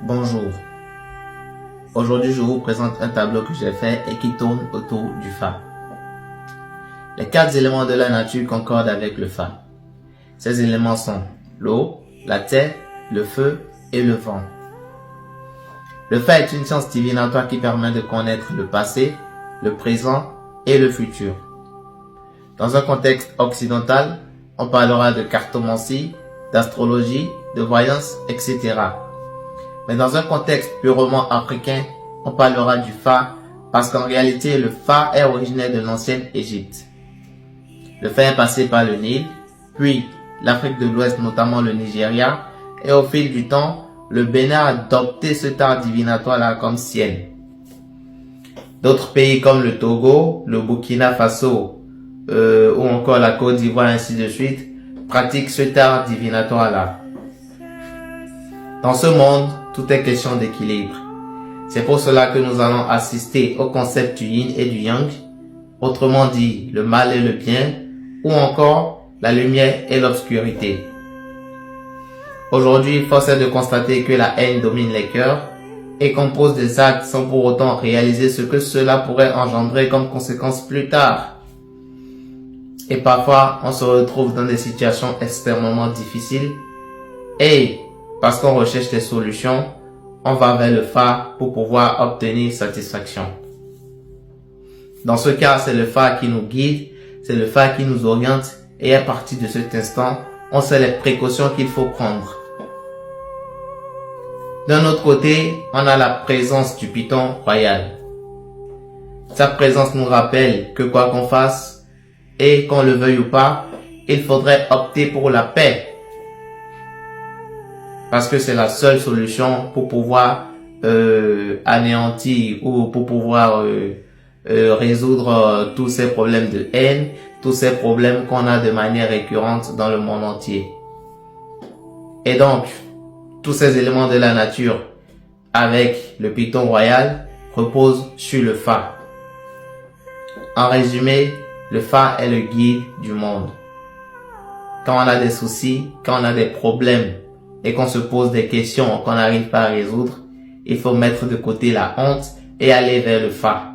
Bonjour, aujourd'hui je vous présente un tableau que j'ai fait et qui tourne autour du Fa. Les 4 éléments de la nature concordent avec le Fa. Ces éléments sont l'eau, la terre, le feu et le vent. Le Fa est une science divinatoire qui permet de connaître le passé, le présent et le futur. Dans un contexte occidental, on parlera de cartomancie, d'astrologie, de voyance, etc. Mais dans un contexte purement africain, on parlera du Fa parce qu'en réalité, le Fa est originaire de l'ancienne Égypte. Le Fa est passé par le Nil, puis l'Afrique de l'Ouest, notamment le Nigeria, et au fil du temps, le Bénin a adopté cet art divinatoire-là comme sien. D'autres pays comme le Togo, le Burkina Faso ou encore la Côte d'Ivoire, ainsi de suite, pratiquent cet art divinatoire-là. Dans ce monde, tout est question d'équilibre. C'est pour cela que nous allons assister au concept du yin et du yang, autrement dit le mal et le bien, ou encore la lumière et l'obscurité. Aujourd'hui, force est de constater que la haine domine les cœurs et compose des actes sans pour autant réaliser ce que cela pourrait engendrer comme conséquence plus tard. Et parfois, on se retrouve dans des situations extrêmement difficiles et parce qu'on recherche des solutions, on va vers le Fa pour pouvoir obtenir satisfaction. Dans ce cas, c'est le Fa qui nous guide, c'est le Fa qui nous oriente et à partir de cet instant, on sait les précautions qu'il faut prendre. D'un autre côté, on a la présence du Python royal. Sa présence nous rappelle que quoi qu'on fasse, et qu'on le veuille ou pas, il faudrait opter pour la paix. Parce que c'est la seule solution pour pouvoir anéantir ou pour pouvoir résoudre tous ces problèmes de haine, tous ces problèmes qu'on a de manière récurrente dans le monde entier. Et donc, tous ces éléments de la nature avec le Python royal reposent sur le Fa. En résumé, le Fa est le guide du monde. Quand on a des soucis, quand on a des problèmes et qu'on se pose des questions qu'on n'arrive pas à résoudre, il faut mettre de côté la honte et aller vers le Fa.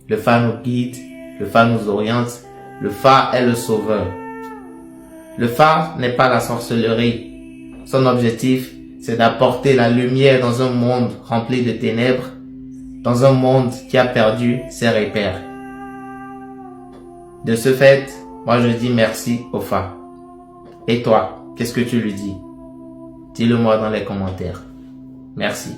Le Fa nous guide, le Fa nous oriente, le Fa est le sauveur. Le Fa n'est pas la sorcellerie. Son objectif, c'est d'apporter la lumière dans un monde rempli de ténèbres, dans un monde qui a perdu ses repères. De ce fait, moi je dis merci au Fa. Et toi, qu'est-ce que tu lui dis? Dis-le moi dans les commentaires. Merci.